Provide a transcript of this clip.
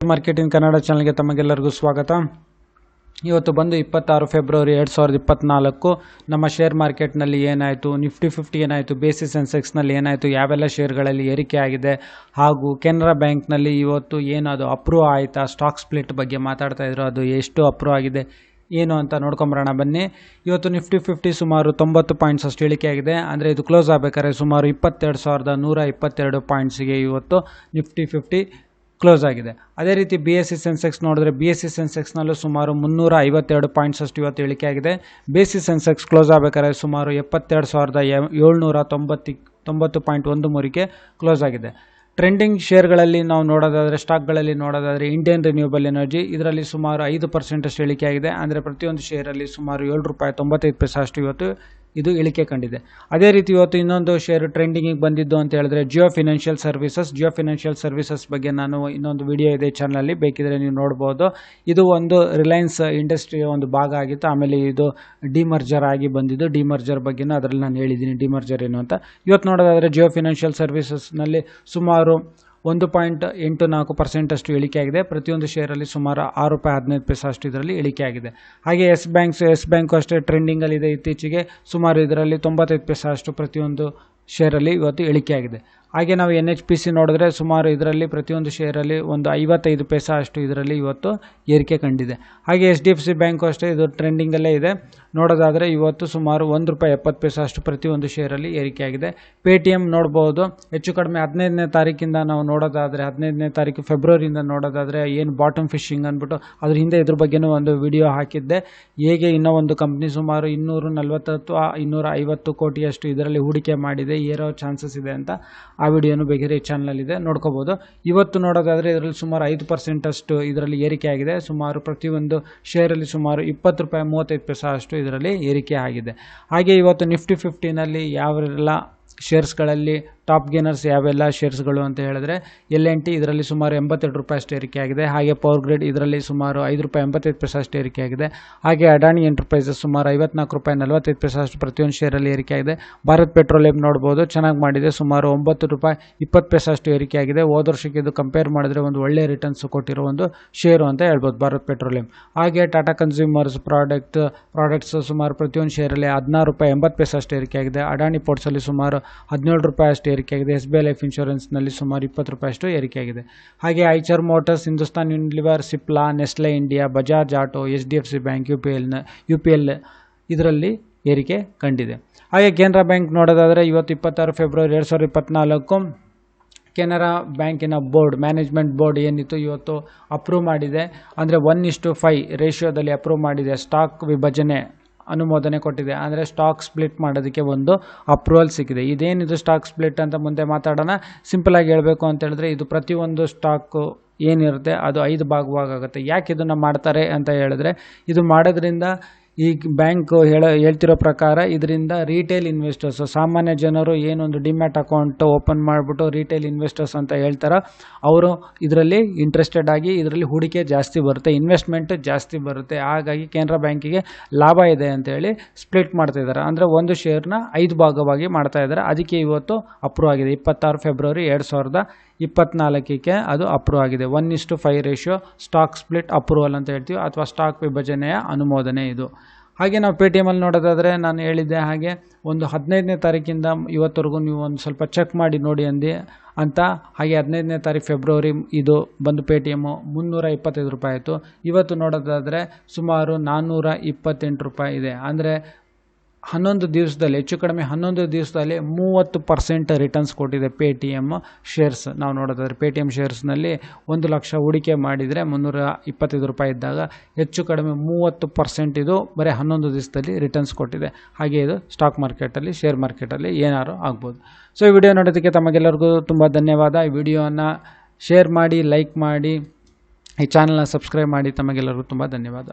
Marketing Kannada ಚಾನಲ್ಗೆ ತಮಗೆಲ್ಲರಿಗೂ ಸ್ವಾಗತ. ಇವತ್ತು ಬಂದು 26 ಫೆಬ್ರವರಿ 2024 ನಮ್ಮ ಶೇರ್ ಮಾರ್ಕೆಟ್ನಲ್ಲಿ ಏನಾಯಿತು, ನಿಫ್ಟಿ 50 ಏನಾಯಿತು, ಬೇಸಿಸ್ ಸೆನ್ಸೆಕ್ಸ್ನಲ್ಲಿ ಏನಾಯಿತು, ಯಾವೆಲ್ಲ ಶೇರ್ಗಳಲ್ಲಿ ಏರಿಕೆ ಆಗಿದೆ, ಹಾಗೂ ಕೆನರಾ ಬ್ಯಾಂಕ್ನಲ್ಲಿ ಇವತ್ತು ಏನದು ಅಪ್ರೂವ್ ಆಯಿತಾ, ಸ್ಟಾಕ್ ಸ್ಪ್ಲಿಟ್ ಬಗ್ಗೆ ಮಾತಾಡ್ತಾ ಇದ್ರು, ಅದು ಎಷ್ಟು ಅಪ್ರೂವ್ ಆಗಿದೆ ಏನು ಅಂತ ನೋಡ್ಕೊಂಬರೋಣ ಬನ್ನಿ. ಇವತ್ತು ನಿಫ್ಟಿ 50 ಸುಮಾರು 90 ಪಾಯಿಂಟ್ಸ್ ಅಷ್ಟು ಇಳಿಕೆ ಆಗಿದೆ. ಅಂದರೆ ಇದು ಕ್ಲೋಸ್ ಆಗಬೇಕಾದ್ರೆ ಸುಮಾರು 22,122 ಪಾಯಿಂಟ್ಸಿಗೆ ಇವತ್ತು ನಿಫ್ಟಿ 50 ಕ್ಲೋಸ್ ಆಗಿದೆ. ಅದೇ ರೀತಿ BSE ಸೆನ್ಸೆಕ್ಸ್ ನೋಡಿದ್ರೆ BSE ಸೆನ್ಸೆಕ್ಸ್ನಲ್ಲೂ ಸುಮಾರು 352 ಪಾಯಿಂಟ್ಸ್ ಅಷ್ಟು ಇವತ್ತು ಇಳಿಕೆ ಆಗಿದೆ. ಬೇಸಿಸ್ ಸೆನ್ಸೆಕ್ಸ್ ಕ್ಲೋಸ್ ಆಗಬೇಕಾದ್ರೆ ಸುಮಾರು 72,790.13ಗೆ ಕ್ಲೋಸ್ ಆಗಿದೆ. ಟ್ರೆಂಡಿಂಗ್ ಶೇರ್ಗಳಲ್ಲಿ ನಾವು ನೋಡೋದಾದರೆ, ಸ್ಟಾಕ್ಗಳಲ್ಲಿ ನೋಡೋದಾದರೆ ಇಂಡಿಯನ್ ರಿನ್ಯೂಬಲ್ ಎನರ್ಜಿ ಇದರಲ್ಲಿ ಸುಮಾರು 5% ಅಷ್ಟು ಇಳಿಕೆ ಆಗಿದೆ. ಅಂದರೆ ಪ್ರತಿಯೊಂದು ಶೇರಲ್ಲಿ ಸುಮಾರು ₹7.95 ಅಷ್ಟು ಇವತ್ತು ಇದು ಇಳಿಕೆ ಕಂಡಿದೆ. ಅದೇ ರೀತಿ ಇವತ್ತು ಇನ್ನೊಂದು ಶೇರು ಟ್ರೆಂಡಿಂಗಿಗೆ ಬಂದಿದ್ದು ಅಂತ ಹೇಳಿದ್ರೆ ಜಿಯೋ ಫಿನಾನ್ಷಿಯಲ್ ಸರ್ವಿಸಸ್ ಬಗ್ಗೆ ನಾನು ಇನ್ನೊಂದು ವಿಡಿಯೋ ಇದೆ ಚಾನಲಲ್ಲಿ, ಬೇಕಿದ್ರೆ ನೀವು ನೋಡ್ಬೋದು. ಇದು ಒಂದು ರಿಲಯನ್ಸ್ ಇಂಡಸ್ಟ್ರಿಯ ಒಂದು ಭಾಗ ಆಗಿತ್ತು. ಆಮೇಲೆ ಇದು ಡಿಮರ್ಜರ್ ಆಗಿ ಬಂದಿದ್ದು, ಡಿಮರ್ಜರ್ ಬಗ್ಗೆನೂ ಅದರಲ್ಲಿ ನಾನು ಹೇಳಿದ್ದೀನಿ ಡಿಮರ್ಜರ್ ಏನು ಅಂತ. ಇವತ್ತು ನೋಡೋದಾದರೆ ಜಿಯೋ ಫಿನಾನ್ಷಿಯಲ್ ಸರ್ವಿಸಸ್ನಲ್ಲಿ ಸುಮಾರು 1.84% ಅಷ್ಟು ಇಳಿಕೆ ಆಗಿದೆ. ಪ್ರತಿಯೊಂದು ಶೇರಲ್ಲಿ ಸುಮಾರು ₹6.15 ಅಷ್ಟು ಇದರಲ್ಲಿ ಇಳಿಕೆ ಆಗಿದೆ. ಹಾಗೆ ಎಸ್ ಬ್ಯಾಂಕು ಅಷ್ಟೇ ಟ್ರೆಂಡಿಂಗಲ್ಲಿದೆ. ಇತ್ತೀಚೆಗೆ ಸುಮಾರು ಇದರಲ್ಲಿ 95 ಅಷ್ಟು ಪ್ರತಿಯೊಂದು ಶೇರಲ್ಲಿ ಇವತ್ತು ಇಳಿಕೆ ಆಗಿದೆ. ಹಾಗೆ ನಾವು NHPC ನೋಡಿದ್ರೆ ಸುಮಾರು ಇದರಲ್ಲಿ ಪ್ರತಿಯೊಂದು ಶೇರಲ್ಲಿ ಒಂದು 55 ಅಷ್ಟು ಇದರಲ್ಲಿ ಇವತ್ತು ಏರಿಕೆ ಕಂಡಿದೆ. ಹಾಗೆ HDFC ಬ್ಯಾಂಕು ಅಷ್ಟೇ ಇದು ಟ್ರೆಂಡಿಂಗಲ್ಲೇ ಇದೆ. ನೋಡೋದಾದರೆ ಇವತ್ತು ಸುಮಾರು ₹1.70 ಅಷ್ಟು ಪ್ರತಿಯೊಂದು ಶೇರಲ್ಲಿ ಏರಿಕೆ ಆಗಿದೆ. ಪೇಟಿಎಂ ನೋಡ್ಬೋದು, ಹೆಚ್ಚು ಕಡಿಮೆ 15ನೇ ತಾರೀಕಿಂದ ನಾವು ನೋಡೋದಾದರೆ, 15ನೇ ತಾರೀಕು ಫೆಬ್ರವರಿಯಿಂದ ನೋಡೋದಾದರೆ ಏನು ಬಾಟಮ್ ಫಿಶಿಂಗ್ ಅಂದ್ಬಿಟ್ಟು ಅದ್ರ ಹಿಂದೆ ಇದ್ರ ಬಗ್ಗೆನೂ ಒಂದು ವಿಡಿಯೋ ಹಾಕಿದ್ದೆ. ಹೇಗೆ ಇನ್ನೂ ಒಂದು ಕಂಪ್ನಿ ಸುಮಾರು 240-250 ಕೋಟಿಯಷ್ಟು ಇದರಲ್ಲಿ ಹೂಡಿಕೆ ಮಾಡಿದೆ, ಏರೋ ಚಾನ್ಸಸ್ ಇದೆ ಅಂತ ಆ ವಿಡಿಯೋನು ಬೇಕಿದ್ರೆ ಈ ಚಾನಲಲ್ಲಿದೆ, ನೋಡ್ಕೋಬೋದು. ಇವತ್ತು ನೋಡೋದಾದರೆ ಇದರಲ್ಲಿ ಸುಮಾರು 5% ಅಷ್ಟು ಇದರಲ್ಲಿ ಏರಿಕೆ ಆಗಿದೆ. ಸುಮಾರು ಪ್ರತಿಯೊಂದು ಶೇರಲ್ಲಿ ಸುಮಾರು ₹20.35 ಅಷ್ಟು ಇದರಲ್ಲಿ ಏರಿಕೆ ಆಗಿದೆ. ಹಾಗೆ ಇವತ್ತು ನಿಫ್ಟಿ 50ನಲ್ಲಿ ಯಾವೆಲ್ಲ ಶೇರ್ಸ್ಗಳಲ್ಲಿ ಟಾಪ್ ಗೇನರ್ಸ್ ಯಾವೆಲ್ಲ ಶೇರ್ಸ್ಗಳು ಅಂತ ಹೇಳಿದ್ರೆ L&T ಇದರಲ್ಲಿ ಸುಮಾರು ₹82 ಅಷ್ಟು ಏರಿಕೆ ಆಗಿದೆ. ಹಾಗೆ ಪವರ್ ಗ್ರಿಡ್ ಇದರಲ್ಲಿ ಸುಮಾರು ₹5.85 ಅಷ್ಟು ಏರಿಕೆ ಆಗಿದೆ. ಹಾಗೆ ಅಡಾನಿ ಎಂಟರ್ಪ್ರೈಸಸ್ ಸುಮಾರು ₹54.45 ಅಷ್ಟು ಪ್ರತಿಯೊಂದು ಶೇರಲ್ಲಿ ಏರಿಕೆ ಆಗಿದೆ. ಭಾರತ್ ಪೆಟ್ರೋಲಿಯಂ ನೋಡ್ಬೋದು, ಚೆನ್ನಾಗಿ ಮಾಡಿದೆ, ಸುಮಾರು ₹9.20 ಅಷ್ಟು ಏರಿಕೆ ಆಗಿದೆ. ಹೋದ ವರ್ಷಕ್ಕೆ ಇದು ಕಂಪೇರ್ ಮಾಡಿದ್ರೆ ಒಂದು ಒಳ್ಳೆ ರಿಟರ್ನ್ಸ್ ಕೊಟ್ಟಿರೋ ಒಂದು ಶೇರು ಅಂತ ಹೇಳ್ಬೋದು ಭಾರತ್ ಪೆಟ್ರೋಲಿಯಂ. ಹಾಗೆ ಟಾಟಾ ಕನ್ಸ್ಯೂಮರ್ಸ್ ಪ್ರಾಡಕ್ಟ್ಸ್ ಸುಮಾರು ಪ್ರತಿಯೊಂದು ಶೇರಲ್ಲಿ ₹16.80 ಅಷ್ಟು ಏರಿಕೆ ಆಗಿದೆ. ಅಡಾನಿ ಪೋರ್ಟ್ಸಲ್ಲಿ ಸುಮಾರು ₹17 ಅಷ್ಟು ಏರಿಕೆ ಆಗಿದೆ. SBI ಲೈಫ್ ಇನ್ಶೂರೆನ್ಸ್ನಲ್ಲಿ ಸುಮಾರು ₹20 ಅಷ್ಟು ಏರಿಕೆ ಆಗಿದೆ. ಹಾಗೆ Eicher motors, Hindustan Unilever, Cipla, Nestle India, Bajaj auto, HDFC bank, UPL ಇದರಲ್ಲಿ ಏರಿಕೆ ಕಂಡಿದೆ. ಹಾಗೆ ಕೆನರಾ ಬ್ಯಾಂಕ್ ನೋಡೋದಾದರೆ ಇವತ್ತು 26 ಫೆಬ್ರವರಿ 2024 ಕೆನರಾ ಬ್ಯಾಂಕಿನ ಮ್ಯಾನೇಜ್ಮೆಂಟ್ ಬೋರ್ಡ್ ಏನಿತ್ತು ಇವತ್ತು ಅಪ್ರೂವ್ ಮಾಡಿದೆ. ಅಂದರೆ 1:5 ರೇಷಿಯೋದಲ್ಲಿ ಅಪ್ರೂವ್ ಮಾಡಿದೆ. ಸ್ಟಾಕ್ ವಿಭಜನೆ ಅನುಮೋದನೆ ಕೊಟ್ಟಿದೆ. ಅಂದರೆ ಸ್ಟಾಕ್ ಸ್ಪ್ಲಿಟ್ ಮಾಡೋದಕ್ಕೆ ಒಂದು ಅಪ್ರೂವಲ್ ಸಿಕ್ಕಿದೆ. ಇದೇನಿದು ಸ್ಟಾಕ್ ಸ್ಪ್ಲಿಟ್ ಅಂತ ಮುಂದೆ ಮಾತಾಡೋಣ. ಸಿಂಪಲಾಗಿ ಹೇಳಬೇಕು ಅಂತ ಹೇಳಿದ್ರೆ ಇದು ಪ್ರತಿಯೊಂದು ಸ್ಟಾಕು ಏನಿರುತ್ತೆ ಅದು 5 ಭಾಗವಾಗುತ್ತೆ. ಯಾಕೆ ಇದನ್ನು ಮಾಡ್ತಾರೆ ಅಂತ ಹೇಳಿದ್ರೆ, ಇದು ಮಾಡೋದ್ರಿಂದ ಈ ಬ್ಯಾಂಕು ಹೇಳ್ತಿರೋ ಪ್ರಕಾರ ಇದರಿಂದ ರಿಟೇಲ್ ಇನ್ವೆಸ್ಟರ್ಸ್, ಸಾಮಾನ್ಯ ಜನರು ಏನೊಂದು ಡಿಮ್ಯಾಟ್ ಅಕೌಂಟ್ ಓಪನ್ ಮಾಡಿಬಿಟ್ಟು ರಿಟೇಲ್ ಇನ್ವೆಸ್ಟರ್ಸ್ ಅಂತ ಹೇಳ್ತಾರೆ, ಅವರು ಇದರಲ್ಲಿ ಇಂಟ್ರೆಸ್ಟೆಡ್ ಆಗಿ ಇದರಲ್ಲಿ ಹೂಡಿಕೆ ಜಾಸ್ತಿ ಬರುತ್ತೆ, ಇನ್ವೆಸ್ಟ್ಮೆಂಟ್ ಜಾಸ್ತಿ ಬರುತ್ತೆ. ಹಾಗಾಗಿ ಕೆನರಾ ಬ್ಯಾಂಕಿಗೆ ಲಾಭ ಇದೆ ಅಂತೇಳಿ ಸ್ಪ್ಲಿಟ್ ಮಾಡ್ತಾಯಿದ್ದಾರೆ. ಅಂದರೆ ಒಂದು ಶೇರ್ನ 5 ಭಾಗವಾಗಿ ಮಾಡ್ತಾ ಇದ್ದಾರೆ. ಅದಕ್ಕೆ ಇವತ್ತು ಅಪ್ರೂವ್ ಆಗಿದೆ. 26 ಫೆಬ್ರವರಿ 2024 ಅದು ಅಪ್ರೂವ್ ಆಗಿದೆ. 1:5 ರೇಷಿಯೋ ಸ್ಟಾಕ್ ಸ್ಪ್ಲಿಟ್ ಅಪ್ರೂವಲ್ ಅಂತ ಹೇಳ್ತೀವಿ, ಅಥವಾ ಸ್ಟಾಕ್ ವಿಭಜನೆಯ ಅನುಮೋದನೆ ಇದು. ಹಾಗೆ ನಾವು ಪೇಟಿಎಮ್ಮಲ್ಲಿ ನೋಡೋದಾದರೆ ನಾನು ಹೇಳಿದ್ದೆ ಹಾಗೆ ಒಂದು 15ನೇ ತಾರೀಕಿಂದ ಇವತ್ತವರೆಗೂ ನೀವು ಒಂದು ಸ್ವಲ್ಪ ಚೆಕ್ ಮಾಡಿ ನೋಡಿ ಅಂತ. ಹಾಗೆ 15ನೇ ತಾರೀಕು ಫೆಬ್ರವರಿ ಇದು ಬಂದು ಪೇಟಿಎಮ್ಮು ₹325 ಆಯಿತು. ಇವತ್ತು ನೋಡೋದಾದರೆ ಸುಮಾರು ₹428 ಇದೆ. ಅಂದರೆ 11 ದಿವಸದಲ್ಲಿ, ಹೆಚ್ಚು ಕಡಿಮೆ 11 ದಿವಸದಲ್ಲಿ 30% ರಿಟರ್ನ್ಸ್ ಕೊಟ್ಟಿದೆ ಪೇಟಿಎಮ್ ಶೇರ್ಸ್. ನಾವು ನೋಡೋದಾದರೆ ಪೇಟಿಎಮ್ ಶೇರ್ಸ್ನಲ್ಲಿ 1 ಲಕ್ಷ ಹೂಡಿಕೆ ಮಾಡಿದರೆ ₹325 ಇದ್ದಾಗ ಹೆಚ್ಚು ಕಡಿಮೆ 30% ಇದು ಬರೀ 11 ದಿವಸದಲ್ಲಿ ರಿಟರ್ನ್ಸ್ ಕೊಟ್ಟಿದೆ. ಹಾಗೆ ಇದು ಸ್ಟಾಕ್ ಮಾರ್ಕೆಟಲ್ಲಿ, ಶೇರ್ ಮಾರ್ಕೆಟಲ್ಲಿ ಏನಾದ್ರು ಆಗ್ಬೋದು. ಸೊ ಈ ವಿಡಿಯೋ ನೋಡೋದಕ್ಕೆ ತಮಗೆಲ್ಲರಿಗೂ ತುಂಬ ಧನ್ಯವಾದ. ಈ ವಿಡಿಯೋನ ಶೇರ್ ಮಾಡಿ, ಲೈಕ್ ಮಾಡಿ, ಈ ಚಾನಲ್ನ ಸಬ್ಸ್ಕ್ರೈಬ್ ಮಾಡಿ. ತಮಗೆಲ್ಲರಿಗೂ ತುಂಬ ಧನ್ಯವಾದ.